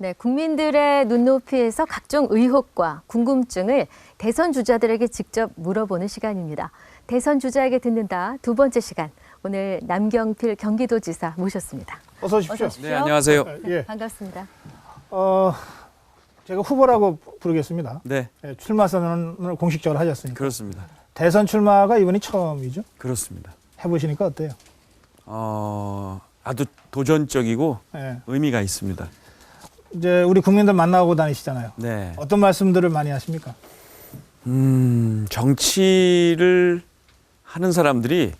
네, 국민들의 눈높이에서 각종 의혹과 궁금증을 대선 주자들에게 직접 물어보는 시간입니다. 대선 주자에게 듣는다 두 번째 시간. 오늘 남경필 경기도지사 모셨습니다. 어서 오십시오. 네, 안녕하세요. 예. 반갑습니다. 제가 후보라고 부르겠습니다. 네, 출마 선언을 공식적으로 하셨으니까. 그렇습니다. 대선 출마가 이번이 처음이죠? 그렇습니다. 해보시니까 어때요? 아주 도전적이고 예. 의미가 있습니다. 이제 우리 국민들 만나고 다니시잖아요. 네, 어떤 말씀들을 많이 하십니까? 정치를 하는 사람들이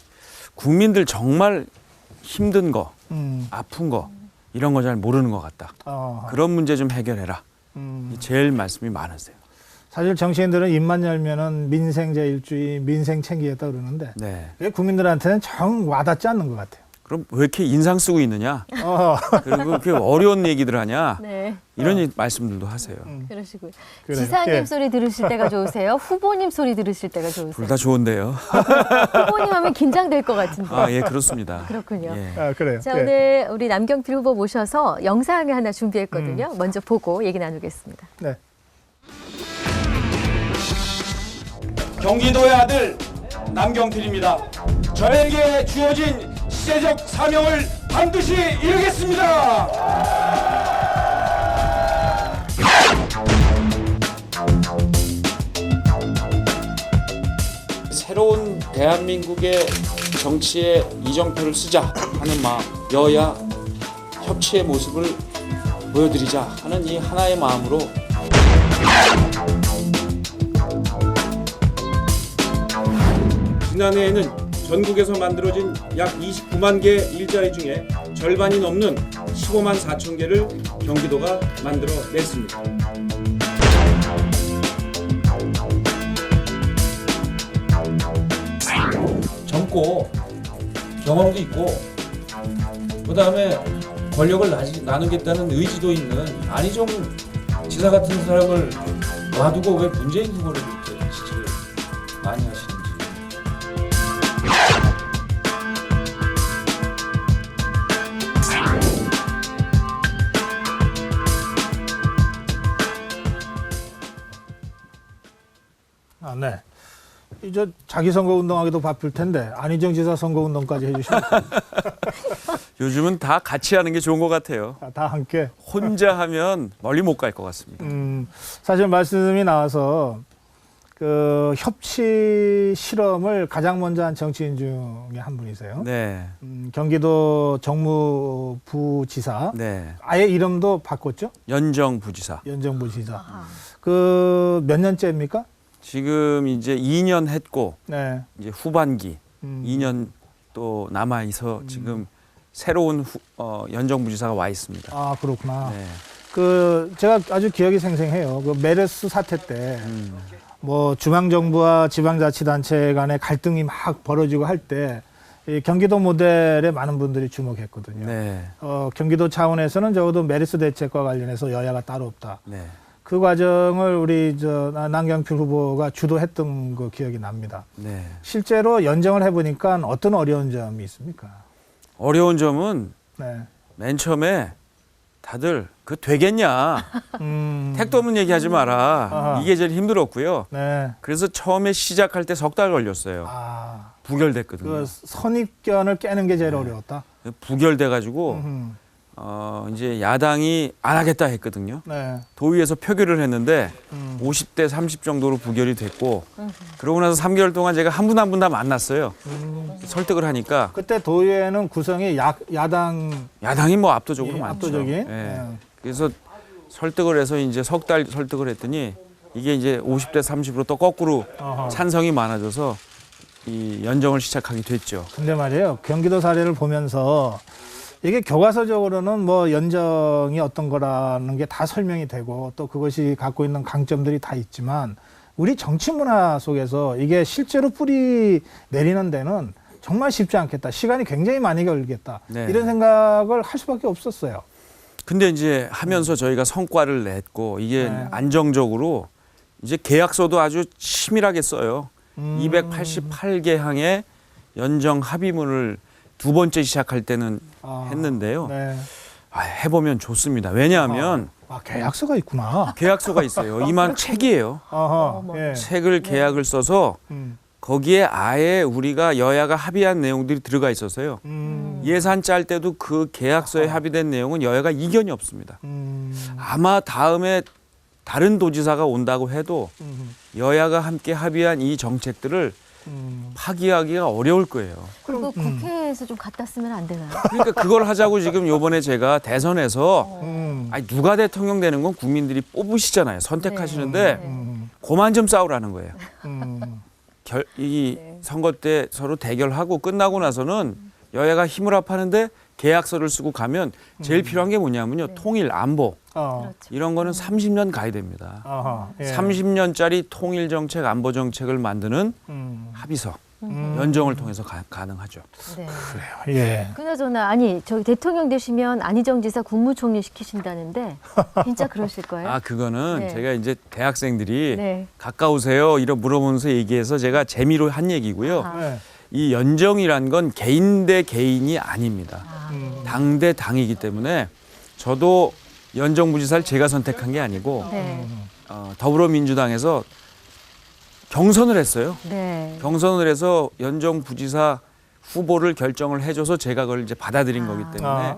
국민들 정말 힘든 거, 아픈 거 이런 거 잘 모르는 것 같다. 그런 문제 좀 해결해라. 제일 말씀이 많으세요. 사실 정치인들은 입만 열면은 민생 제일주의, 민생 챙기겠다 그러는데 네. 그게 국민들한테는 정 와닿지 않는 것 같아요. 그럼 왜 이렇게 인상 쓰고 있느냐? 그리고 그렇게 어려운 얘기들 하냐? 네, 이런 말씀들도 하세요. 그러시고요. 그래요. 지사님 예. 소리 들으실 때가 좋으세요? 후보님 소리 들으실 때가 좋으세요? 둘 다 좋은데요. 후보님 하면 긴장될 것 같은데. 아, 예, 그렇습니다. 그렇군요. 예. 그래요. 자, 예. 오늘 우리 남경필 후보 모셔서 영상을 하나 준비했거든요. 먼저 보고 얘기 나누겠습니다. 네. 경기도의 아들 남경필입니다. 저에게 주어진 시대적 사명을 반드시 이루겠습니다. 새로운 대한민국의 정치에 이정표를 쓰자 하는 마음, 여야 협치의 모습을 보여드리자 하는 이 하나의 마음으로 지난해에는 전국에서 만들어진 약 29만 개의 일자리 중에 절반이 넘는 15만 4천 개를 경기도가 만들어냈습니다. 젊고 경험도 있고 그다음에 권력을 나누겠다는 의지도 있는 안희정 지사 같은 사람을 놔두고 왜 문재인 후보를 이렇게 지지를 많이 하시는지. 네. 이제 자기 선거 운동하기도 바쁠 텐데 안희정 지사 선거 운동까지 해주시니까 요즘은 다 같이 하는 게 좋은 것 같아요. 다 함께. 혼자 하면 멀리 못 갈 것 같습니다. 사실 말씀이 나와서 그 협치 실험을 가장 먼저 한 정치인 중에 한 분이세요. 네, 경기도 정무부지사. 네. 아예 이름도 바꿨죠? 연정 부지사. 연정부지사. 그 몇 년째입니까? 지금 이제 2년 했고 네. 이제 후반기 2년 또 남아 있어 지금 새로운 연정 부지사가 와 있습니다. 아 그렇구나. 네. 그 제가 아주 기억이 생생해요. 그 메르스 사태 때 뭐 중앙 정부와 지방자치단체 간의 갈등이 막 벌어지고 할 때 이 경기도 모델에 많은 분들이 주목했거든요. 네. 경기도 차원에서는 적어도 메르스 대책과 관련해서 여야가 따로 없다. 네. 그 과정을 우리 남경필 후보가 주도했던 그 기억이 납니다. 네. 실제로 연정을 해보니까 어떤 어려운 점이 있습니까? 어려운 점은 네. 맨 처음에 다들 그 되겠냐 택도 없는 얘기하지 마라. 아하. 이게 제일 힘들었고요. 네. 그래서 처음에 시작할 때 석 달 걸렸어요. 부결됐거든요. 그 선입견을 깨는 게 제일 어려웠다. 부결돼가지고 이제 야당이 안 하겠다 했거든요. 네. 도의회에서 표결을 했는데 50대 30 정도로 부결이 됐고 그러고 나서 3개월 동안 제가 한 분 한 분 다 만났어요. 설득을 하니까 그때 도의회는 구성이 야당이 뭐 압도적으로 예, 많죠. 압도적인? 예. 네. 그래서 설득을 해서 이제 석 달 설득을 했더니 이게 이제 50대 30으로 또 거꾸로 어허. 찬성이 많아져서 이 연정을 시작하게 됐죠. 근데 말이에요. 경기도 사례를 보면서 이게 교과서적으로는 뭐 연정이 어떤 거라는 게 다 설명이 되고 또 그것이 갖고 있는 강점들이 다 있지만 우리 정치 문화 속에서 이게 실제로 뿌리 내리는 데는 정말 쉽지 않겠다. 시간이 굉장히 많이 걸리겠다. 네. 이런 생각을 할 수밖에 없었어요. 근데 이제 하면서 저희가 성과를 냈고 이게 네. 안정적으로 이제 계약서도 아주 치밀하게 써요. 288개 항의 연정 합의문을 두 번째 시작할 때는 했는데요. 네. 해보면 좋습니다. 왜냐하면 아, 계약서가 있구나. 계약서가 있어요. 이만 책이에요. 아하, 어머. 예. 책을 계약을 써서 거기에 아예 우리가 여야가 합의한 내용들이 들어가 있어서요. 예산 짤 때도 그 계약서에 합의된 내용은 여야가 이견이 없습니다. 아마 다음에 다른 도지사가 온다고 해도 여야가 함께 합의한 이 정책들을 파기하기가 어려울 거예요. 그거 국회에서 좀 갖다 쓰면 안 되나요? 그러니까 그걸 하자고 지금 요번에 제가 대선에서 아니 누가 대통령 되는 건 국민들이 뽑으시잖아요. 선택하시는데 그만 좀 싸우라는 거예요. 이 선거 때 서로 대결하고 끝나고 나서는 여야가 힘을 합하는데 계약서를 쓰고 가면 제일 필요한 게 뭐냐면요. 통일, 안보 그렇죠. 이런 거는 30년 가야 됩니다. 아하, 예. 30년짜리 통일 정책, 안보 정책을 만드는 합의서, 연정을 통해서 가능하죠. 네. 예. 그나저나 아니 저기 대통령 되시면 안희정 지사 국무총리 시키신다는데 진짜 그러실 거예요? 아 그거는 네. 제가 이제 대학생들이 네. 가까우세요 이러 물어보면서 얘기해서 제가 재미로 한 얘기고요. 아. 예. 이 연정이란 건 개인 대 개인이 아닙니다. 아. 당 대 당이기 때문에 저도 연정부지사를 제가 선택한 게 아니고 네. 더불어민주당에서 경선을 했어요. 네. 경선을 해서 연정부지사 후보를 결정을 해줘서 제가 그걸 이제 받아들인 거기 때문에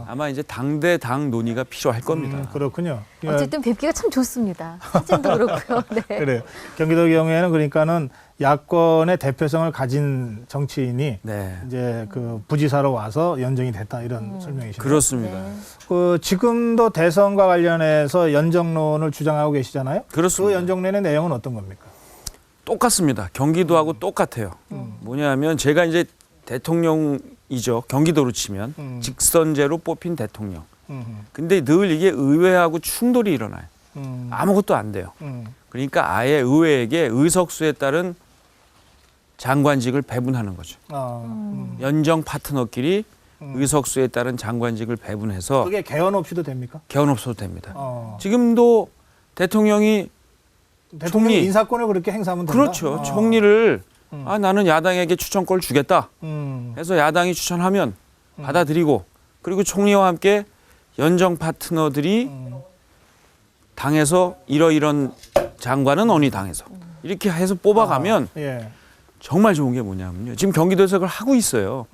아마 이제 당 대 당 논의가 필요할 겁니다. 그렇군요. 어쨌든 뵙기가 참 좋습니다. 사진도 그렇고요. 네. 그래요. 경기도 경우에는 그러니까는 야권의 대표성을 가진 정치인이 네, 이제 그 부지사로 와서 연정이 됐다 이런 설명이시죠. 그렇습니다. 네. 그 지금도 대선과 관련해서 연정론을 주장하고 계시잖아요. 그렇습니다. 그 연정론의 내용은 어떤 겁니까? 똑같습니다. 경기도하고 똑같아요. 뭐냐면 제가 이제 대통령이죠. 경기도로 치면 직선제로 뽑힌 대통령. 근데 늘 이게 의회하고 충돌이 일어나요. 아무것도 안 돼요. 그러니까 아예 의회에게 의석수에 따른 장관직을 배분하는 거죠. 연정 파트너끼리 의석수에 따른 장관직을 배분해서 그게 개헌 없이도 됩니까? 개헌 없어도 됩니다. 지금도 대통령이 대통령 총리. 인사권을 그렇게 행사하면 된다. 그렇죠. 총리를 나는 야당에게 추천권을 주겠다 해서 야당이 추천하면 받아들이고 그리고 총리와 함께 연정 파트너들이 당에서 이런 장관은 어느 당에서 이렇게 해서 뽑아가면 예. 정말 좋은 게 뭐냐면요. 지금 경기도에서 그걸 하고 있어요.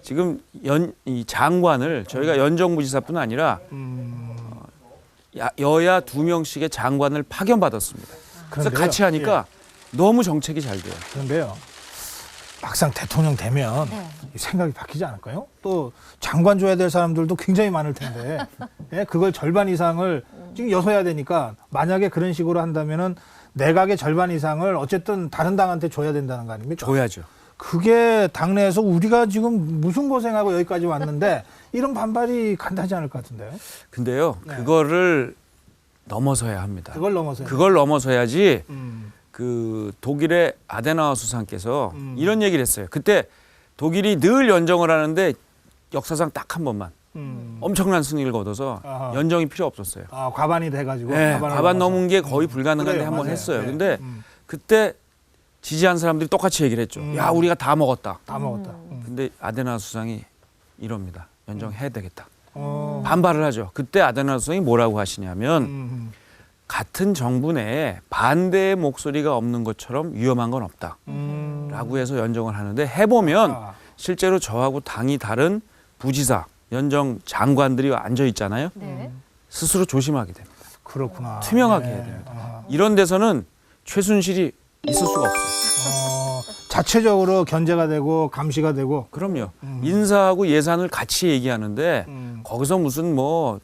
지금 이 장관을 저희가 연정부지사뿐 아니라 여야 2명씩의 장관을 파견받았습니다. 그래서 그런데요, 같이 하니까 너무 정책이 잘 돼요. 그런데요. 막상 대통령 되면 네. 생각이 바뀌지 않을까요? 또 장관 줘야 될 사람들도 굉장히 많을 텐데 예? 그걸 절반 이상을 지금 여서야 되니까 만약에 그런 식으로 한다면은 내각의 절반 이상을 어쨌든 다른 당한테 줘야 된다는 거 아닙니까? 줘야죠. 그게 당내에서 우리가 지금 무슨 고생하고 여기까지 왔는데 이런 반발이 간단하지 않을 것 같은데요. 근데요. 네. 그거를 넘어서야 합니다. 그걸 넘어서요. 그걸 넘어서야지 음. 그 독일의 아데나워 수상께서 이런 얘기를 했어요. 그때 독일이 늘 연정을 하는데 역사상 딱 한 번만 엄청난 승리를 거둬서 아하. 연정이 필요 없었어요. 아, 과반이 돼가지고. 네, 과반을 과반 넘어서. 넘은 게 거의 불가능한데 그래요, 한 번 맞아요. 했어요. 네. 근데 그때 지지한 사람들이 똑같이 얘기를 했죠. 야, 우리가 다 먹었다. 다 먹었다. 근데 아데나워 수상이 이럽니다. 연정해야 되겠다. 어. 반발을 하죠. 그때 아데나워 수상이 뭐라고 하시냐면 같은 정부 내에 반대의 목소리가 없는 것처럼 위험한 건 없다. 라고 해서 연정을 하는데 해보면 아. 실제로 저하고 당이 다른 부지사, 연정 장관들이 앉아 있잖아요. 네. 스스로 조심하게 됩니다. 그렇구나. 투명하게 네. 해야 됩니다. 아하. 이런 데서는 최순실이 있을 수가 없어요. 자체적으로 견제가 되고 감시가 되고. 그럼요. 인사하고 예산을 같이 얘기하는데 거기서 무슨 뭐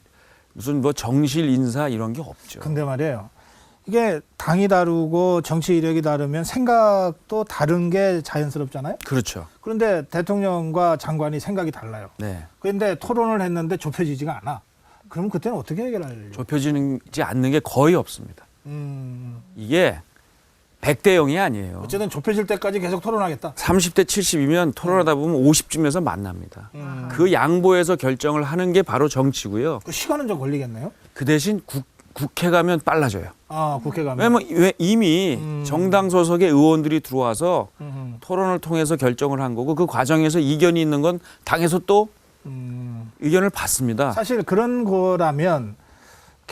정실 인사 이런 게 없죠. 근데 말이에요. 이게 당이 다르고 정치 이력이 다르면 생각도 다른 게 자연스럽잖아요. 그렇죠. 그런데 대통령과 장관이 생각이 달라요. 네. 그런데 토론을 했는데 좁혀지지가 않아. 그럼 그때는 어떻게 해결하려고? 좁혀지지 않는 게 거의 없습니다. 이게 100대 0이 아니에요. 어쨌든 좁혀질 때까지 계속 토론하겠다. 30대 70이면 토론하다 보면 50쯤에서 만납니다. 그 양보해서 결정을 하는 게 바로 정치고요. 그 시간은 좀 걸리겠네요. 그 대신 국회 가면 빨라져요. 아, 국회 가면. 왜냐면 이미 정당 소속의 의원들이 들어와서 음. 토론을 통해서 결정을 한 거고 그 과정에서 이견이 있는 건 당에서 또 의견을 받습니다. 사실 그런 거라면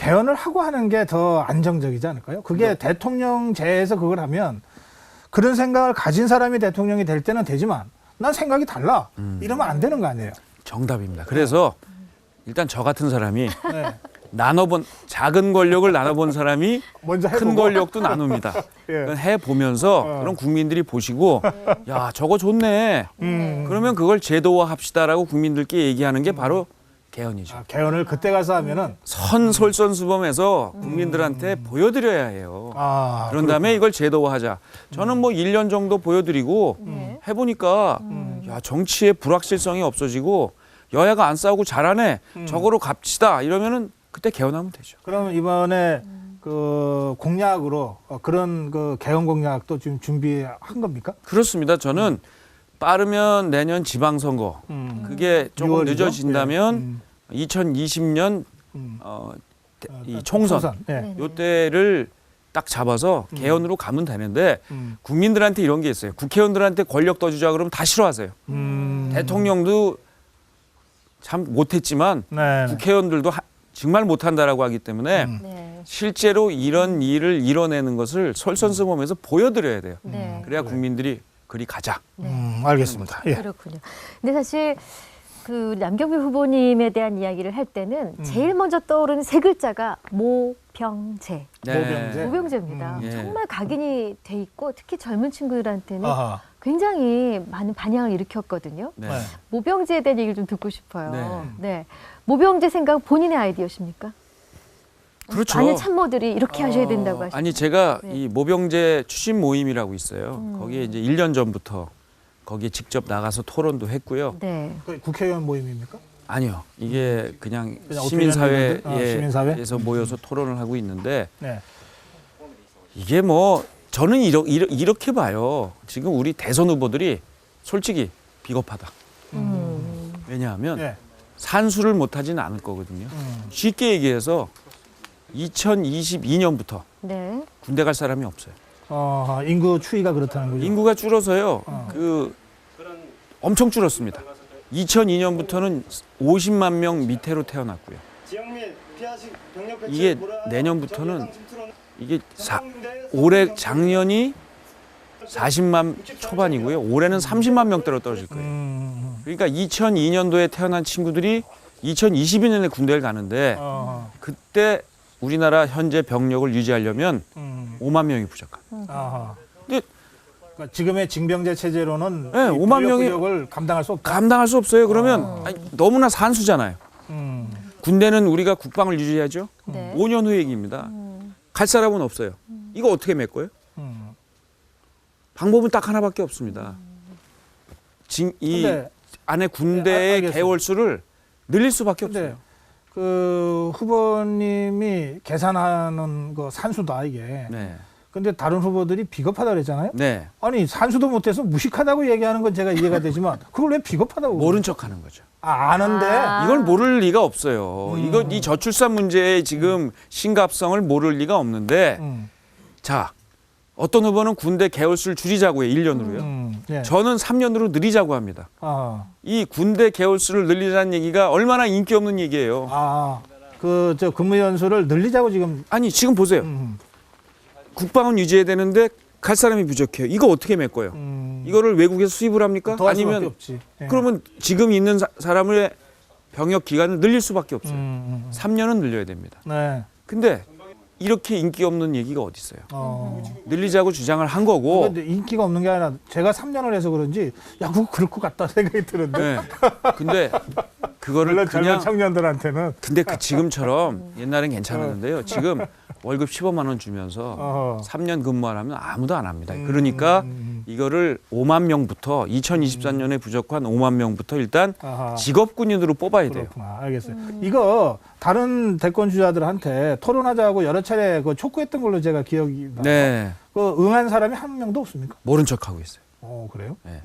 개헌을 하고 하는 게 더 안정적이지 않을까요? 그게 대통령제에서 그걸 하면 그런 생각을 가진 사람이 대통령이 될 때는 되지만 난 생각이 달라. 이러면 안 되는 거 아니에요? 정답입니다. 그래서 일단 저 같은 사람이 네. 나눠본 작은 권력을 나눠본 사람이 먼저 큰 해보고. 권력도 나눕니다. 예. 해 보면서 그럼 국민들이 보시고 야 저거 좋네. 그러면 그걸 제도화합시다라고 국민들께 얘기하는 게 바로 개헌이죠. 아, 개헌을 그때 가서 하면은 선솔선수범해서 국민들한테 보여드려야 해요. 아, 그런 다음에 이걸 제도화하자. 저는 뭐 1년 정도 보여드리고 해보니까 야 정치의 불확실성이 없어지고 여야가 안 싸우고 잘하네. 저거로 갑시다. 이러면은 그때 개헌하면 되죠. 그럼 이번에 그 공약으로 그런 그 개헌 공약도 지금 준비한 겁니까? 그렇습니다. 저는 빠르면 내년 지방선거. 그게 조금 6월이죠? 늦어진다면 2020년 이 총선 예. 요때를 딱 잡아서 개헌으로 가면 되는데 국민들한테 이런 게 있어요. 국회의원들한테 권력 더 주자 그러면 다 싫어하세요. 대통령도 참 못했지만 네. 국회의원들도 정말 못한다라고 하기 때문에 네. 실제로 이런 일을 이뤄내는 것을 솔선수범해서 보여드려야 돼요. 네. 그래야 국민들이 그리 가자. 알겠습니다. 예. 그렇군요. 근데 사실 그 남경필 후보님에 대한 이야기를 할 때는 제일 먼저 떠오르는 세 글자가 모병제. 모병제. 모병제입니다. 예. 정말 각인이 돼 있고 특히 젊은 친구들한테는 아하. 굉장히 많은 반향을 일으켰거든요. 네. 네. 모병제에 대한 얘기를 좀 듣고 싶어요. 네. 네. 모병제 생각 본인의 아이디어십니까? 그렇죠. 많은 참모들이 이렇게 하셔야 된다고 하시죠. 아니 제가 네. 이 모병제 추진 모임이라고 있어요. 거기에 이제 1년 전부터 거기에 직접 나가서 토론도 했고요. 네. 그 국회의원 모임입니까? 아니요. 이게 그냥 그냥 시민사회에서 시민사회? 모여서 토론을 하고 있는데 네. 이게 뭐 저는 이렇게 봐요. 지금 우리 대선 후보들이 솔직히 비겁하다. 왜냐하면 예. 산수를 못하지는 않을 거거든요. 쉽게 얘기해서 2022년부터 네. 군대 갈 사람이 없어요. 인구 추이가 그렇다는 거죠. 인구가 줄어서요. 그 엄청 줄었습니다. 2002년부터는 50만 명 밑으로 태어났고요. 이게 내년부터는 이게 올해 작년이 40만 초반이고요. 올해는 30만 명대로 떨어질 거예요. 그러니까 2002년도에 태어난 친구들이 2022년에 군대를 가는데 그때 우리나라 현재 병력을 유지하려면 5만 명이 부족합니다. 아하. 근데 그러니까 지금의 징병제 체제로는 네, 이 5만 병력 명이- 부족을 감당할 수 없다. 감당할 수 없어요. 그러면 아니, 너무나 산수잖아요. 군대는 우리가 국방을 유지해야죠. 네. 5년 후 얘기입니다. 갈 사람은 없어요. 이거 어떻게 메꿔요? 방법은 딱 하나밖에 없습니다. 이 근데- 안에 군대의 알겠어요. 개월수를 늘릴 수밖에 근데 없어요. 그 후보님이 계산하는 거 산수다 이게. 네. 근데 다른 후보들이 비겁하다 그랬잖아요. 네. 아니 산수도 못해서 무식하다고 얘기하는 건 제가 이해가 되지만 그걸 왜 비겁하다고? 모른 척 하는 거죠. 아는데. 아. 이걸 모를 리가 없어요. 이 저출산 문제의 지금 심각성을 모를 리가 없는데 자, 어떤 후보는 군대 개월수를 줄이자고 해요. 1년으로요. 예. 저는 3년으로 늘리자고 합니다. 이 군대 개월수를 늘리자는 얘기가 얼마나 인기 없는 얘기예요. 그 저 근무 연수를 늘리자고 지금. 아니 지금 보세요. 국방은 유지해야 되는데 갈 사람이 부족해요. 이거 어떻게 메꿔요? 이거를 외국에서 수입을 합니까? 더할 수밖에 아니면 없지. 예. 그러면 지금 있는 사람의 병역 기간을 늘릴 수밖에 없어요. 3년은 늘려야 됩니다. 네. 근데 이렇게 인기 없는 얘기가 어디 있어요? 늘리자고 주장을 한 뭐 거고. 근데 인기가 없는 게 아니라 제가 3년을 해서 그런지 야 그거 그럴 것 같다 생각이 드는데. 네. 근데 그거를 물론 젊은 그냥 청년들한테는. 근데 지금처럼 옛날엔 괜찮았는데요. 지금 월급 15만 원 주면서 3년 근무하면 아무도 안 합니다. 그러니까 이거를 5만 명부터 2024년에 부족한 5만 명부터 일단 아하. 직업군인으로 뽑아야 돼요. 그렇구나. 알겠어요. 이거 다른 대권 주자들한테 토론하자고 여러 차례 그 촉구했던 걸로 제가 기억이 나요. 네. 그 응한 사람이 한 명도 없습니까? 모른 척하고 있어요. 그래요? 네.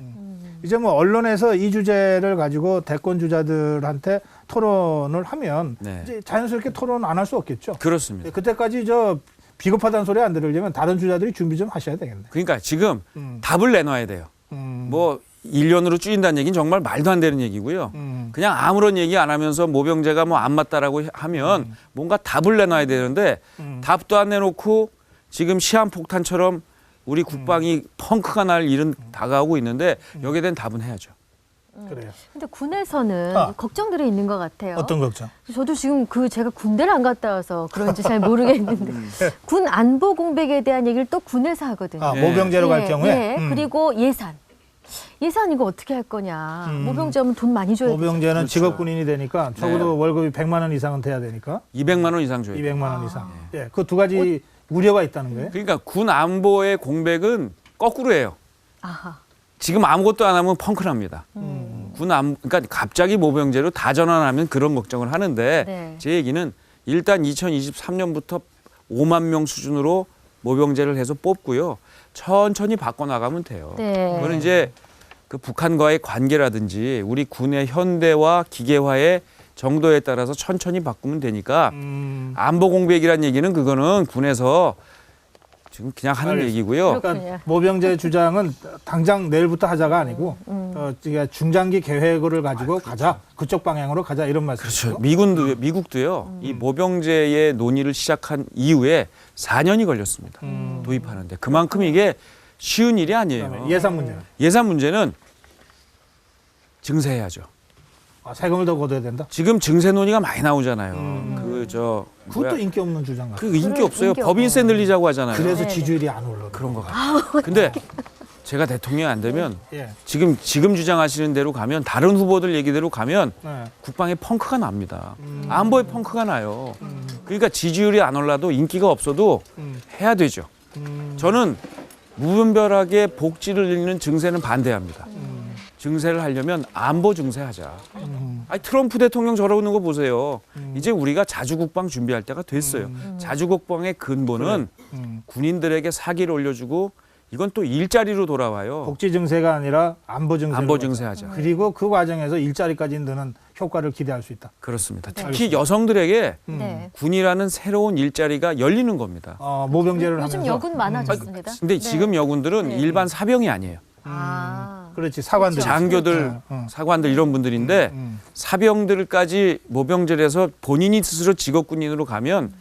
이제 뭐 언론에서 이 주제를 가지고 대권 주자들한테 토론을 하면 네. 이제 자연스럽게 토론 안 할 수 없겠죠. 그렇습니다. 그때까지 저 비겁하다는 소리 안 들으려면 다른 주자들이 준비 좀 하셔야 되겠네. 그러니까 지금 답을 내놔야 돼요. 음. 뭐 1년으로 줄인다는 얘기는 정말 말도 안 되는 얘기고요. 그냥 아무런 얘기 안 하면서 모병제가 뭐 안 맞다라고 하면 뭔가 답을 내놔야 되는데 답도 안 내놓고 지금 시한폭탄처럼 우리 국방이 펑크가 날 일은 다가오고 있는데 여기에 대한 답은 해야죠. 그래요. 근데 군에서는 걱정들이 있는 것 같아요. 어떤 걱정? 저도 지금 제가 군대를 안 갔다 와서 그런지 잘 모르겠는데 군 안보 공백에 대한 얘기를 또 군에서 하거든요. 아, 모병제로 갈 경우에? 네. 그리고 예산 이거 어떻게 할 거냐. 모병제면 돈 많이 줘야 돼. 모병제는 그렇죠. 직업 군인이 되니까 적어도 월급이 100만 원 이상은 돼야 되니까 200만 원 이상 줘요. 200만 원 이상. 예, 그 두 가지 우려가 있다는 거예요. 그러니까 군 안보의 공백은 거꾸로예요. 아하. 지금 아무것도 안 하면 펑크납니다. 그러니까 갑자기 모병제로 다 전환하면 그런 걱정을 하는데 네. 제 얘기는 일단 2023년부터 5만 명 수준으로 모병제를 해서 뽑고요. 천천히 바꿔나가면 돼요. 네. 그거는 이제 그 북한과의 관계라든지 우리 군의 현대화, 기계화의 정도에 따라서 천천히 바꾸면 되니까 안보 공백이란 얘기는 그거는 군에서 지금 그냥 하는 알겠습니다. 얘기고요. 그러니까 모병제 주장은 당장 내일부터 하자가 아니고 그러니까 중장기 계획을 가지고 가자. 그쪽 방향으로 가자 이런 말씀이죠. 그렇죠. 미국도요. 이 모병제의 논의를 시작한 이후에 4년이 걸렸습니다. 도입하는데 그만큼 이게 쉬운 일이 아니에요. 그다음에 예산 문제는 예산 문제는 증세해야죠. 세금을 더 걷어야 된다. 지금 증세 논의가 많이 나오잖아요. 그것도 인기 없는 주장 같아요. 그 인기 없어요. 인기 법인세 늘리자고 하잖아요. 그래서 네, 지지율이 안 올라. 그런 거 같아요. 근데 제가 대통령이 안 되면 예. 지금 주장하시는 대로 가면 다른 후보들 얘기대로 가면 네. 국방에 펑크가 납니다. 안보에 펑크가 나요. 그러니까 지지율이 안 올라도 인기가 없어도 해야 되죠. 저는 무분별하게 복지를 늘리는 증세는 반대합니다. 증세를 하려면 안보 증세하자. 아니, 트럼프 대통령 저러는 거 보세요. 이제 우리가 자주국방 준비할 때가 됐어요. 자주국방의 근본은 군인들에게 사기를 올려주고 이건 또 일자리로 돌아와요. 복지 증세가 아니라 안보 증세. 안보 증세하자. 그리고 그 과정에서 일자리까지 드는 효과를 기대할 수 있다. 그렇습니다. 특히 여성들에게 네. 군이라는 새로운 일자리가 열리는 겁니다. 모병제를 요즘 하면서. 여군 많아졌습니다. 근데 네. 지금 여군들은 네. 일반 사병이 아니에요. 그렇지 사관들. 장교들, 사관들 이런 분들인데 사병들까지 모병제를 해서 본인이 스스로 직업군인으로 가면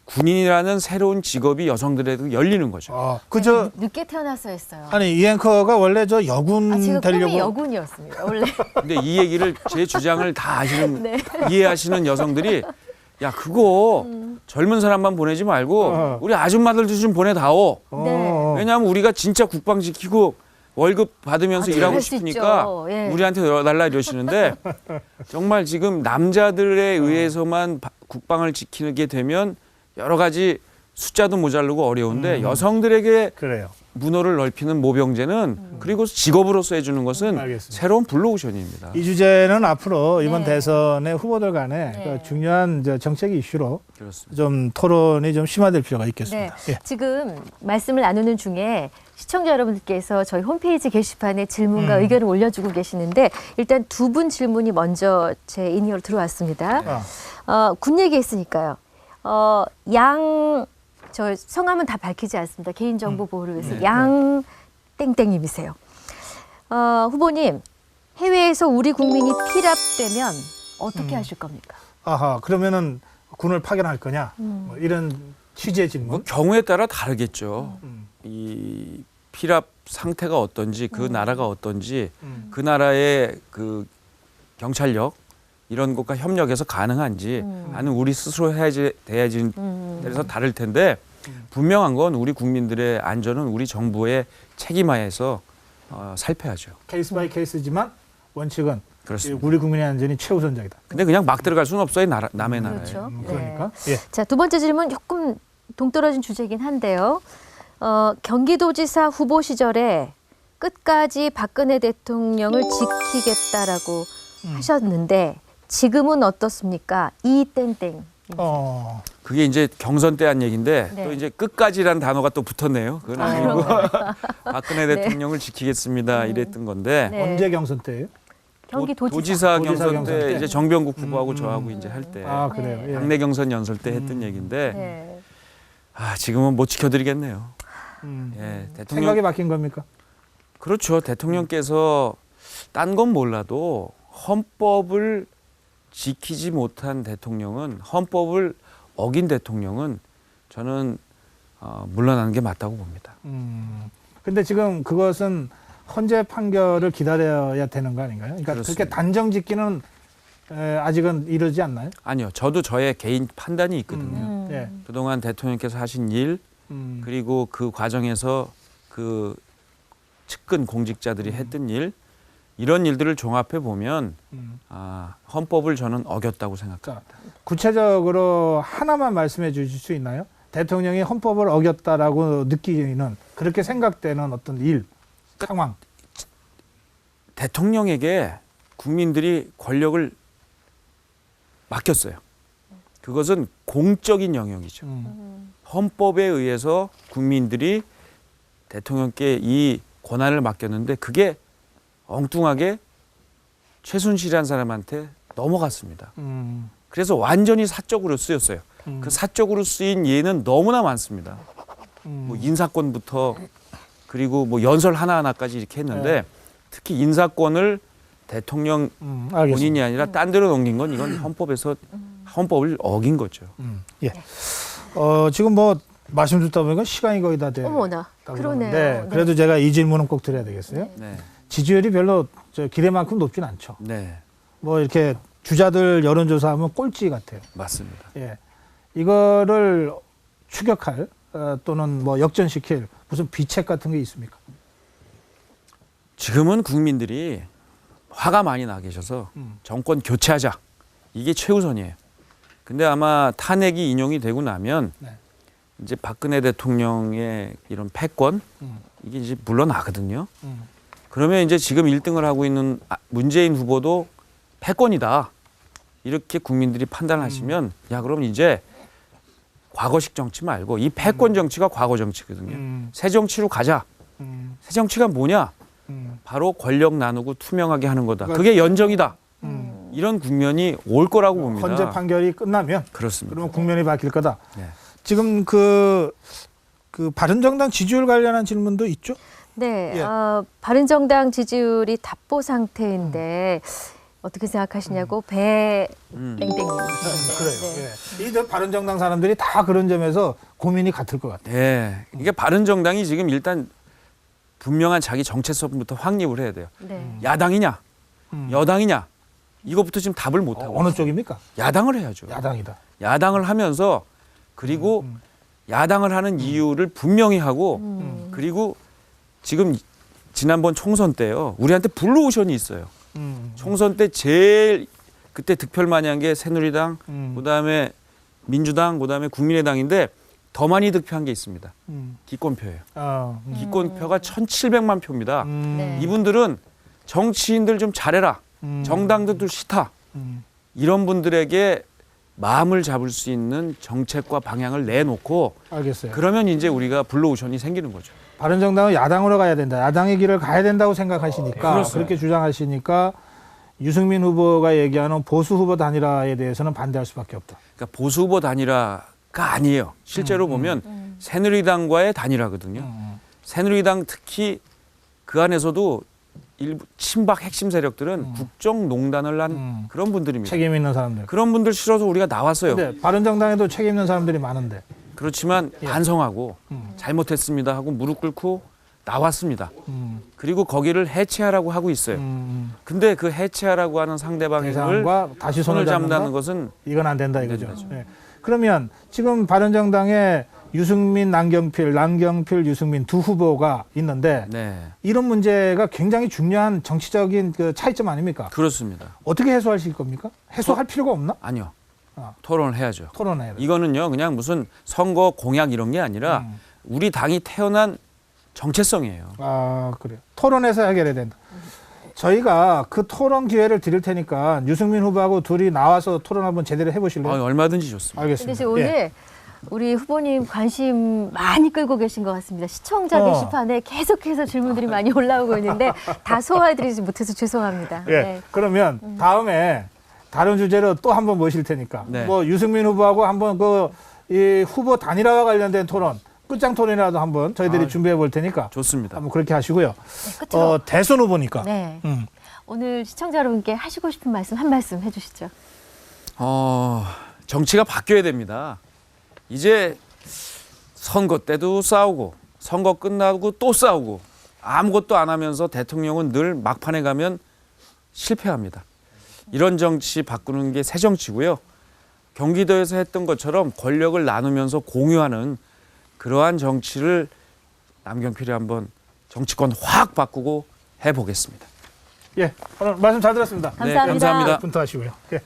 군인이라는 새로운 직업이 여성들에도 열리는 거죠. 그저 늦게 태어나서 했어요. 아니 이 앵커가 원래 저 여군 제가 꿈이 되려고 여군이었습니다. 원래. 근데 이 얘기를 제 주장을 다 아시는 네. 이해하시는 여성들이 야 그거 젊은 사람만 보내지 말고 우리 아줌마들도 좀 보내다오. 네. 왜냐하면 우리가 진짜 국방 지키고 월급 받으면서 일하고 잘할 수 싶으니까 있죠. 예. 우리한테 달라 이러시는데 정말 지금 남자들에 의해서만 국방을 지키게 되면 여러 가지 숫자도 모자르고 어려운데 여성들에게 그래요. 문호를 넓히는 모병제는 그리고 직업으로서 해주는 것은 알겠습니다. 새로운 블루오션입니다. 이 주제는 앞으로 이번 네. 대선의 후보들 간에 네. 그 중요한 정책 이슈로 그렇습니다. 좀 토론이 좀 심화될 필요가 네. 있겠습니다. 예. 지금 말씀을 나누는 중에 시청자 여러분들께서 저희 홈페이지 게시판에 질문과 의견을 올려주고 계시는데 일단 두 분 질문이 먼저 제 인이어로 들어왔습니다. 군 얘기했으니까요. 저 성함은 다 밝히지 않습니다. 개인정보 보호를 위해서 네. 양 땡땡님이세요. 후보님, 해외에서 우리 국민이 피랍되면 어떻게 하실 겁니까? 그러면은 군을 파견할 거냐? 뭐 이런 취지의 질문. 뭐 경우에 따라 다르겠죠. 이 피랍 상태가 어떤지 그 나라가 어떤지 그 나라의 그 경찰력 이런 것과 협력해서 가능한지 아니면 우리 스스로 해야지 그래서 다를 텐데 분명한 건 우리 국민들의 안전은 우리 정부의 책임하에서 살펴야죠. 케이스 바이 케이스지만 원칙은 그렇습니다. 우리 국민의 안전이 최우선적이다. 근데 그냥 막 들어갈 수는 없어요. 남의 나라에. 그렇죠. 그러니까 네. 예. 자, 두 번째 질문 조금 동떨어진 주제이긴 한데요. 경기도지사 후보 시절에 끝까지 박근혜 대통령을 지키겠다라고 하셨는데 지금은 어떻습니까? 이 땡땡. 그게 이제 경선 때 한 얘기인데 네. 또 이제 끝까지라는 단어가 또 붙었네요. 그건 아니고 박근혜 네. 대통령을 지키겠습니다 이랬던 건데 네. 언제 경선 때예요? 경기도지사. 도지사 도지사 경선 경선 때 때. 이제 정병국 후보하고 저하고 이제 할 때 그래요. 예. 당내 경선 연설 때 했던 얘기인데 네. 지금은 못 지켜드리겠네요. 예, 대통령 생각이 바뀐 겁니까? 그렇죠. 대통령께서 딴 건 몰라도 헌법을 지키지 못한 대통령은, 헌법을 어긴 대통령은 저는 물러나는 게 맞다고 봅니다. 근데 지금 그것은 헌재 판결을 기다려야 되는 거 아닌가요? 그러니까 그렇습니다. 그렇게 단정 짓기는 아직은 이르지 않나요? 아니요. 저도 저의 개인 판단이 있거든요. 예. 그동안 대통령께서 하신 일, 그리고 그 과정에서 그 측근 공직자들이 했던 일, 이런 일들을 종합해 보면 헌법을 저는 어겼다고 생각합니다. 자, 구체적으로 하나만 말씀해 주실 수 있나요? 대통령이 헌법을 어겼다라고 느끼는, 그렇게 생각되는 어떤 일, 상황. 대통령에게 국민들이 권력을 맡겼어요. 그것은 공적인 영역이죠. 헌법에 의해서 국민들이 대통령께 이 권한을 맡겼는데 그게 엉뚱하게 최순실이라는 사람한테 넘어갔습니다. 그래서 완전히 사적으로 쓰였어요. 그 사적으로 쓰인 예는 너무나 많습니다. 뭐 인사권부터 그리고 뭐 연설 하나하나까지 이렇게 했는데 특히 인사권을 대통령 본인이 아니라 딴 데로 넘긴 건 이건 헌법에서 헌법을 어긴 거죠. 예. 지금 뭐 말씀 듣다 보니까 시간이 거의 다 됐다고 어머나, 그러네요. 그러는데 그래도 제가 이 질문은 꼭 드려야 되겠어요. 네. 지지율이 별로 기대만큼 높진 않죠. 네. 뭐 이렇게 주자들 여론조사하면 꼴찌 같아요. 맞습니다. 예. 이거를 추격할 또는 뭐 역전시킬 무슨 비책 같은 게 있습니까? 지금은 국민들이 화가 많이 나 계셔서 정권 교체하자. 이게 최우선이에요. 근데 아마 탄핵이 인용이 되고 나면 네. 이제 박근혜 대통령의 이런 패권 이게 이제 물러나거든요. 그러면 이제 지금 1등을 하고 있는 문재인 후보도 패권이다. 이렇게 국민들이 판단하시면 야 그럼 이제 과거식 정치 말고 이 패권 정치가 과거 정치거든요. 새 정치로 가자. 새 정치가 뭐냐? 바로 권력 나누고 투명하게 하는 거다. 그게 연정이다. 이런 국면이 올 거라고 봅니다. 헌재 판결이 끝나면 그렇습니다. 그러면 국면이 바뀔 거다. 네. 지금 그 바른정당 지지율 관련한 질문도 있죠? 네, 예. 바른정당 지지율이 답보 상태인데 어떻게 생각하시냐고 땡땡님. 그래요. 예. 이 바른정당 사람들이 다 그런 점에서 고민이 같을 것 같아요. 네. 이게 바른정당이 지금 일단 분명한 자기 정체성부터 확립을 해야 돼요. 네. 야당이냐, 여당이냐, 이것부터 지금 답을 못 하고 어느 쪽입니까? 야당을 해야죠. 야당이다. 야당을 하면서 그리고 야당을 하는 이유를 분명히 하고 그리고 지금 지난번 총선 때요. 우리한테 블루오션이 있어요. 총선 때 제일 그때 득표를 게 새누리당, 그다음에 민주당, 그다음에 국민의당인데 더 많이 득표한 게 있습니다. 기권표예요. 기권표가 1,700만 표입니다. 네. 이분들은 정치인들 좀 잘해라. 정당들도 싫다. 이런 분들에게 마음을 잡을 수 있는 정책과 방향을 내놓고 알겠어요. 그러면 이제 우리가 블루오션이 생기는 거죠. 바른정당은 야당으로 가야 된다. 야당의 길을 가야 된다고 생각하시니까 그렇습니다. 그렇게 주장하시니까 유승민 후보가 얘기하는 보수 후보 단일화에 대해서는 반대할 수밖에 없다. 그러니까 보수 후보 단일화가 아니에요. 실제로 보면 새누리당과의 단일화거든요. 새누리당 특히 그 안에서도 일부 친박 핵심 세력들은 국정농단을 한 그런 분들입니다. 책임 있는 사람들. 그런 분들 싫어서 우리가 나왔어요. 근데 바른정당에도 책임 있는 사람들이 많은데. 그렇지만 반성하고 잘못했습니다 하고 무릎 꿇고 나왔습니다. 그리고 거기를 해체하라고 하고 있어요. 근데 그 해체하라고 하는 상대방을 대상과 다시 손을 손을 잡는다는 잡는다? 것은 이건 안 된다 안 이거죠. 된다죠. 네. 그러면 지금 바른정당에 유승민, 남경필, 유승민 두 후보가 있는데 네, 이런 문제가 굉장히 중요한 정치적인 그 차이점 아닙니까? 그렇습니다. 어떻게 해소하실 겁니까? 해소할 필요가 없나? 아니요. 아. 토론을 해야죠. 토론해야 돼. 이거는요 그냥 무슨 선거 공약 이런 게 아니라 우리 당이 태어난 정체성이에요. 아, 그래요. 토론해서 해결해야 된다. 저희가 그 토론 기회를 드릴 테니까 유승민 후보하고 둘이 나와서 토론 한번 제대로 해보실래요? 얼마든지 좋습니다. 근데 알겠습니다. 지금 오늘 예. 우리 후보님 관심 많이 끌고 계신 것 같습니다. 시청자 게시판에 계속해서 질문들이 많이 올라오고 있는데 다 소화해드리지 못해서 죄송합니다. 예. 네. 그러면 다음에 다른 주제로 또 한번 모실 테니까 네. 뭐 유승민 후보하고 한번 이 후보 단일화와 관련된 토론 끝장 토론이라도 한번 저희들이 아, 준비해 볼 테니까 좋습니다. 한번 그렇게 하시고요. 네, 끝으로. 대선 후보니까. 네. 음. 오늘 시청자 여러분께 하시고 싶은 말씀 한 말씀 해주시죠. 정치가 바뀌어야 됩니다. 이제 선거 때도 싸우고 선거 끝나고 또 싸우고 아무것도 안 하면서 대통령은 늘 막판에 가면 실패합니다. 이런 정치 바꾸는 게 새 정치고요. 경기도에서 했던 것처럼 권력을 나누면서 공유하는 그러한 정치를 남경필이 한번 정치권 확 바꾸고 해보겠습니다. 예, 오늘 말씀 잘 들었습니다. 감사합니다. 감사합니다. 분투하시고요. 예.